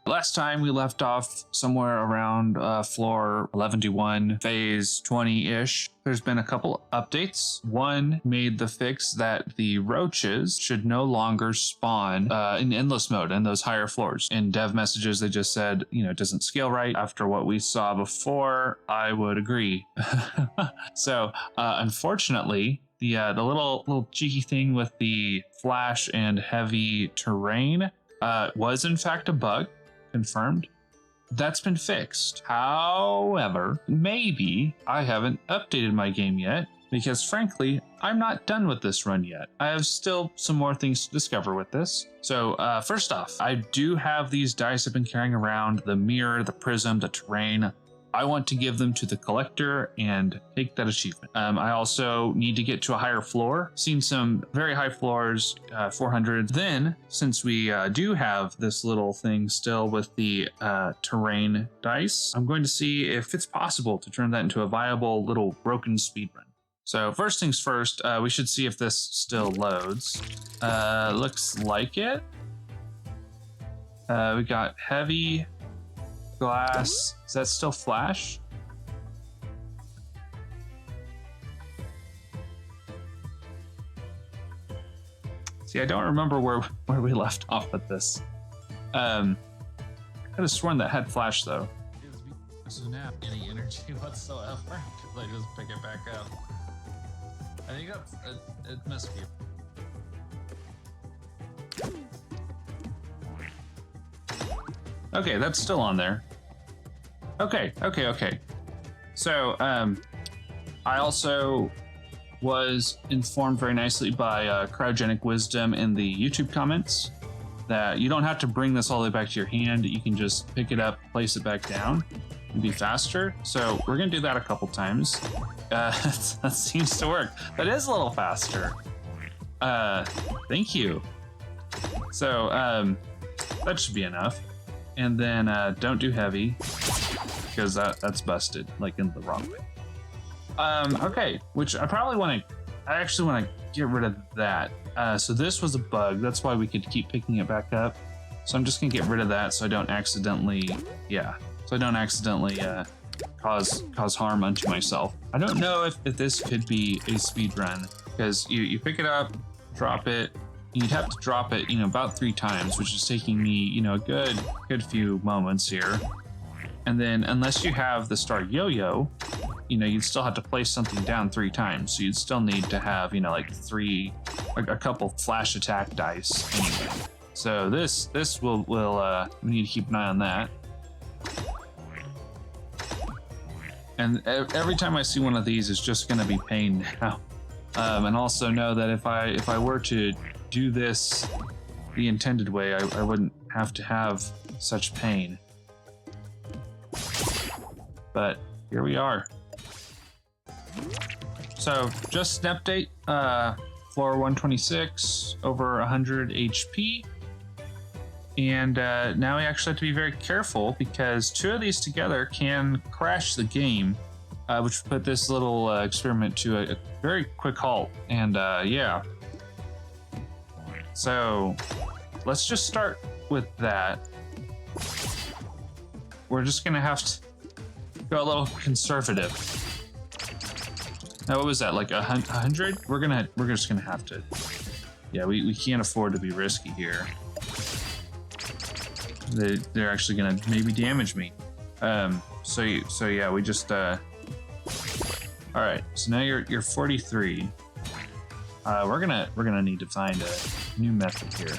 Last time we left off somewhere around floor 11-1, phase 20-ish. There's been a couple updates. One made the fix that the roaches should no longer spawn in endless mode in those higher floors. In dev messages, they just said, it doesn't scale right. After what we saw before, I would agree. So, unfortunately, the little cheeky thing with the flash and heavy terrain was in fact a bug. Confirmed. That's been fixed. However, maybe I haven't updated my game yet because frankly, I'm not done with this run yet. I have still some more things to discover with this. So first off, I do have these dice I've been carrying around, the mirror, the prism, the terrain. I want to give them to the collector and take that achievement. I also need to get to a higher floor. Seen some very high floors, 400. Then, since we do have this little thing still with the terrain dice, I'm going to see if it's possible to turn that into a viable little broken speedrun. So first things first, we should see if this still loads. Looks like it. We got heavy glass. Is that still flash? See, I don't remember where we left off with this. I could have sworn that had flash though. This doesn't have any energy whatsoever because I just pick it back up. I think it must be. Okay, that's still on there. Okay. So, I also was informed very nicely by Cryogenic Wisdom in the YouTube comments that you don't have to bring this all the way back to your hand. You can just pick it up, place it back down, and be faster. So we're gonna do that a couple times. That seems to work. That is a little faster. Thank you. So, that should be enough. And then don't do heavy because that's busted, like in the wrong way. Okay, which I actually want to get rid of that. So this was a bug. That's why we could keep picking it back up. So I'm just gonna get rid of that so I don't accidentally, cause harm unto myself. I don't know if this could be a speed run because you pick it up, drop it. You'd have to drop it, about 3 times, which is taking me, a good few moments here. And then, unless you have the star yo-yo, you'd still have to place something down 3 times. So you'd still need to have, like a couple flash attack dice anyway. So this will we need to keep an eye on that. And every time I see one of these, it's just going to be pain now. And also know that if I were to do this the intended way, I wouldn't have to have such pain. But here we are. So just an update, floor 126, over 100 HP. And now we actually have to be very careful because 2 of these together can crash the game, which would put this little experiment to a very quick halt. And yeah. So let's just start with that. We're just gonna have to go a little conservative. Now, what was that? Like 100? We're just gonna have to. Yeah, we can't afford to be risky here. They're actually gonna maybe damage me. So yeah, we just. All right. So now you're 43. We're gonna need to find a new method here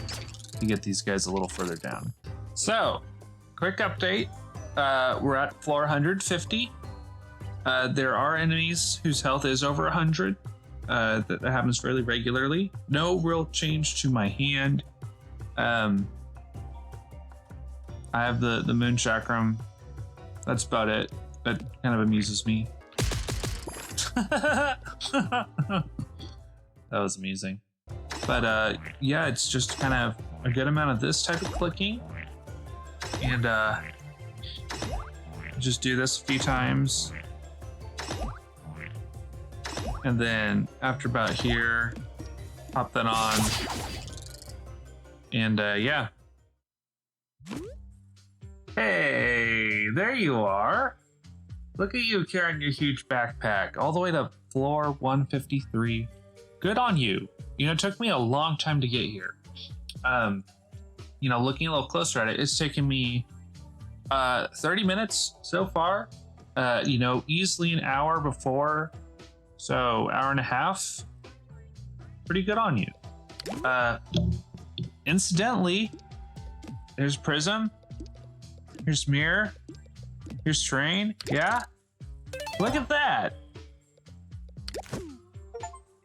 to get these guys a little further down. So, quick update. We're at floor 150. There are enemies whose health is over 100. That happens fairly regularly. No real change to my hand. I have the moon chakram. That's about it. That kind of amuses me. That was amusing. But yeah, it's just kind of a good amount of this type of clicking. And just do this a few times. And then after about here, pop that on. And yeah. Hey, there you are. Look at you carrying your huge backpack all the way to floor 153. Good on you. You know, it took me a long time to get here. You know, looking a little closer at it, it's taken me 30 minutes so far. You know, easily an hour before. So, hour and a half. Pretty good on you. Incidentally, there's Prism. Here's Mirror. Here's Train. Yeah? Look at that.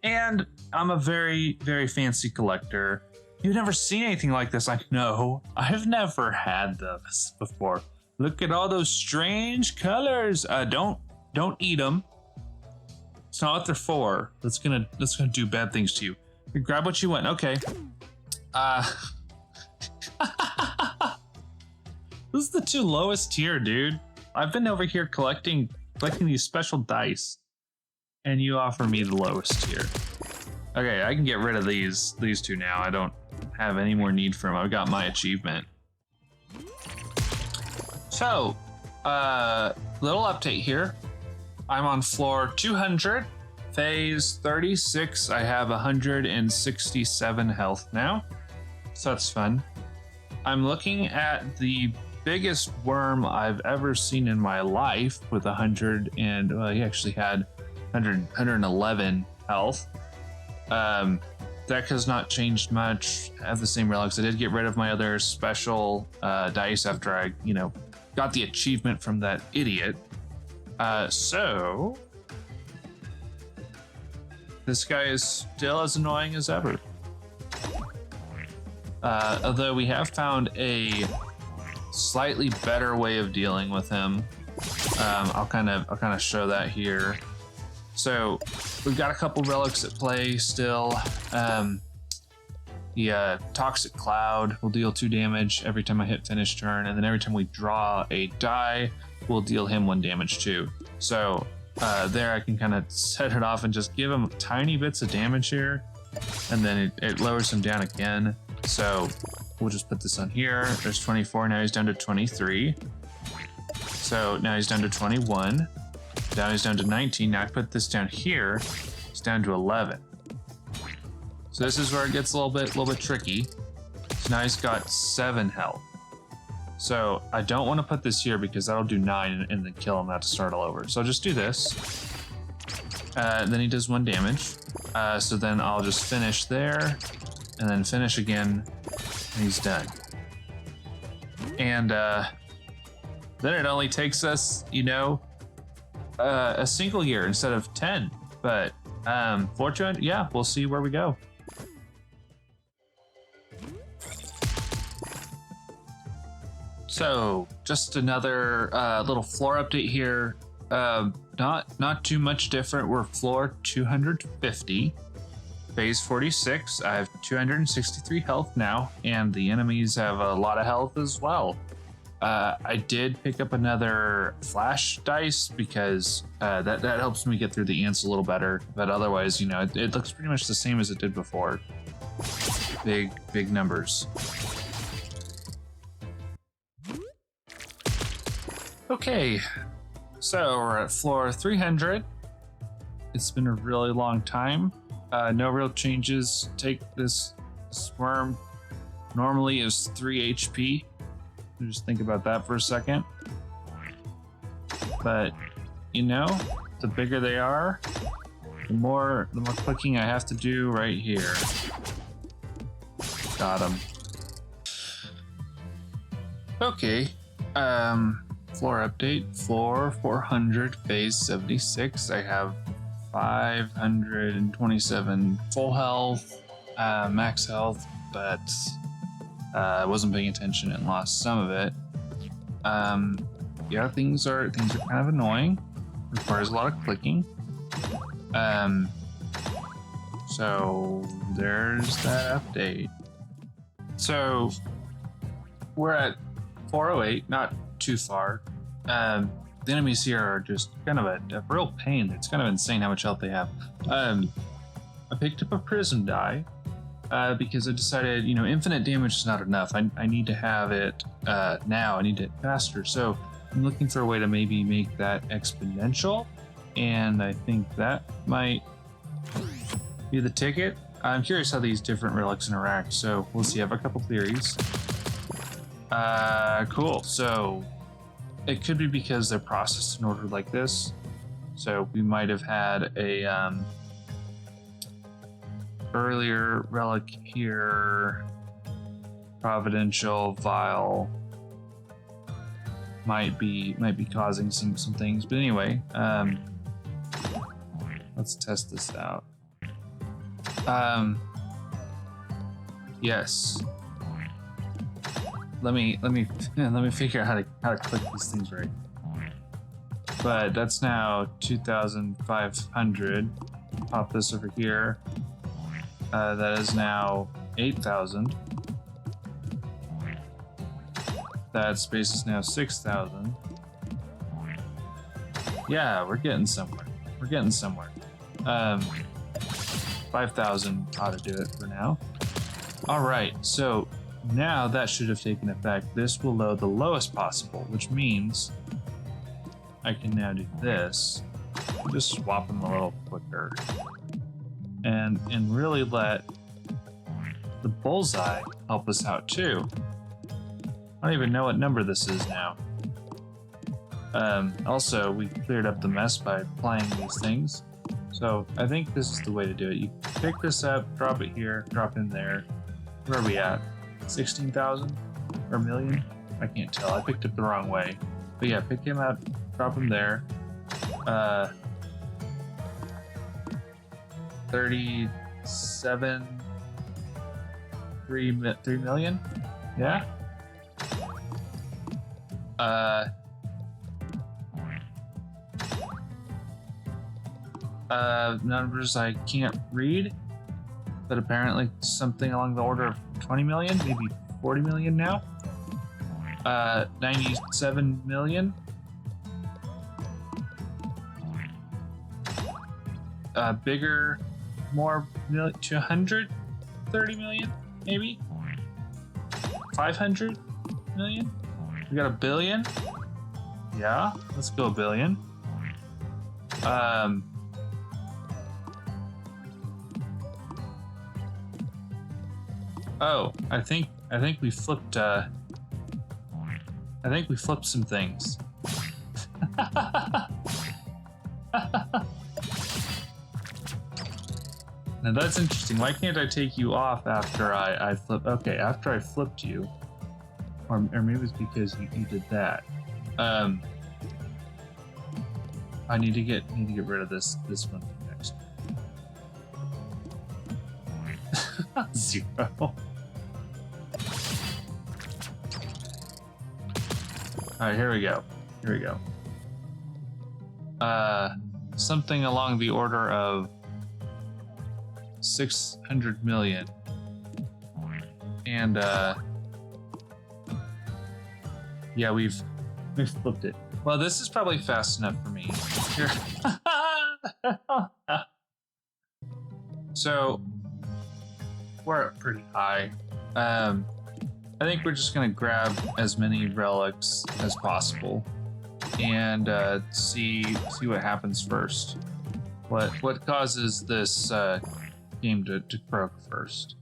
And I'm a very, very fancy collector. You've never seen anything like this. I know. I've never had this before. Look at all those strange colors. Don't eat them. It's not what they're for. That's gonna do bad things to you. You grab what you want. Okay. This is the 2 lowest tier, dude. I've been over here collecting these special dice, and you offer me the lowest tier. Okay, I can get rid of these 2 now. I don't have any more need for them. I've got my achievement. So, little update here. I'm on floor 200, phase 36. I have 167 health now, so that's fun. I'm looking at the biggest worm I've ever seen in my life with 100 and he actually had 111 health. Deck has not changed much. I have the same relics. I did get rid of my other special dice after I, you know, got the achievement from that idiot. So this guy is still as annoying as ever. Although we have found a slightly better way of dealing with him. I'll kind of show that here. So we've got a couple relics at play still. The Toxic Cloud will deal 2 damage every time I hit finish turn, and then every time we draw a die, we'll deal him 1 damage too. So there I can kind of set it off and just give him tiny bits of damage here, and then it lowers him down again. So we'll just put this on here. There's 24, now he's down to 23. So now he's down to 21. Now he's down to 19. Now I put this down here, it's down to 11. So this is where it gets a little bit tricky. So now he's got 7 health. So I don't want to put this here because that'll do 9 and then kill him. I have to start all over. So I'll just do this. Then he does 1 damage. So then I'll just finish there and then finish again. And he's done. And then it only takes us, you know, a single year instead of 10. But fortunate, yeah, we'll see where we go. So just another little floor update here. Not too much different. We're floor 250, phase 46. I have 263 health now, and the enemies have a lot of health as well. I did pick up another flash dice because that helps me get through the ants a little better. But otherwise, you know, it looks pretty much the same as it did before. Big numbers. Okay, so we're at floor 300. It's been a really long time. No real changes. Take this worm. Normally is 3 HP. Just think about that for a second. But, you know, the bigger they are, the more clicking I have to do right here. Got him. Okay. Floor update. Floor 400, phase 76. I have 527 full health, max health, but I wasn't paying attention and lost some of it. Yeah, things are kind of annoying. Requires a lot of clicking. So there's that update. So we're at 408, not too far. The enemies here are just kind of a real pain. It's kind of insane how much health they have. I picked up a prism die. because I decided, infinite damage is not enough. I need to have it now. I need it faster. So I'm looking for a way to maybe make that exponential, and I think that might be the ticket. I'm curious how these different relics interact, so we'll see. I have a couple theories. Cool. So it could be because they're processed in order like this. So we might have had a earlier relic here, providential vial, might be causing some things. But anyway, let's test this out. Yes. Let me figure out how to click these things right. But that's now 2,500. Pop this over here. That is now 8,000. That space is now 6,000. Yeah, we're getting somewhere. 5,000 ought to do it for now. All right, so now that should have taken effect. This will load the lowest possible, which means I can now do this. Just swap them a little quicker. And really let the bullseye help us out too. I don't even know what number this is now. Also, we cleared up the mess by applying these things. So I think this is the way to do it. You pick this up, drop it here, drop in there. Where are we at? 16,000 or million? I can't tell. I picked it the wrong way. But yeah, pick him up, drop him there. 37, 3 million? Yeah? Numbers I can't read, but apparently something along the order of 20 million, maybe 40 million now. 97 million. Bigger, more, 230 million, maybe 500 million. We got a billion. Yeah, let's go a billion. Oh, I think we flipped. I think we flipped some things. Now that's interesting. Why can't I take you off after I flip? Okay, after I flipped you, or maybe it's because you did that. I need to get rid of this one next. 0. All right, here we go. Something along the order of 600 million. And yeah, we've flipped it. Well, this is probably fast enough for me. Here. So we're up pretty high. I think we're just gonna grab as many relics as possible and see what happens first. What causes this game to croak first?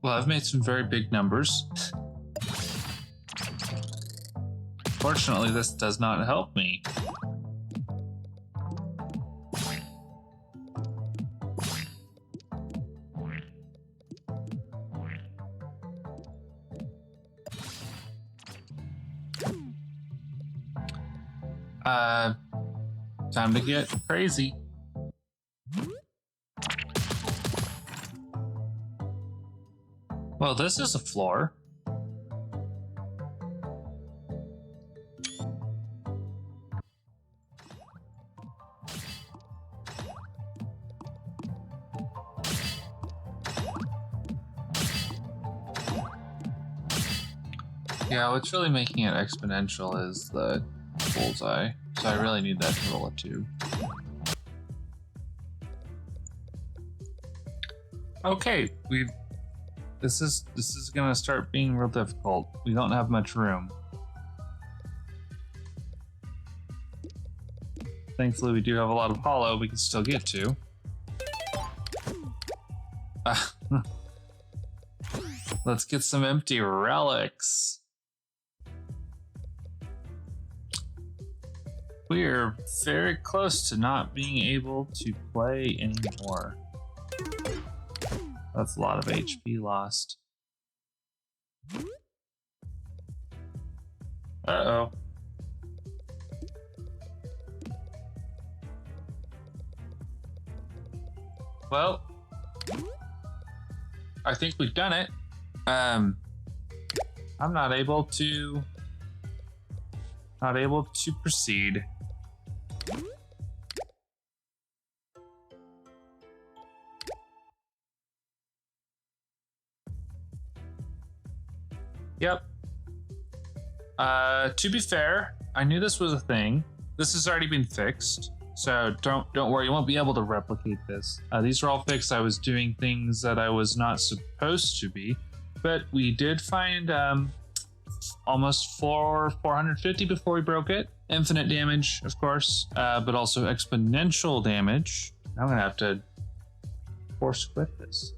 Well, I've made some very big numbers. Fortunately, this does not help me. Time to get crazy. Well, this is a floor. Yeah, what's really making it exponential is the bullseye. So I really need that to roll a 2. Okay, this is gonna start being real difficult. We don't have much room. Thankfully, we do have a lot of hollow we can still get to. Let's get some empty relics. We are very close to not being able to play anymore. That's a lot of HP lost. Uh-oh. Well, I think we've done it. I'm not able to proceed. Yep. To be fair, I knew this was a thing. This has already been fixed, so don't worry. You won't be able to replicate this. These are all fixed. I was doing things that I was not supposed to be, but we did find almost 450 before we broke it. Infinite damage, of course, but also exponential damage. I'm gonna have to force quit this.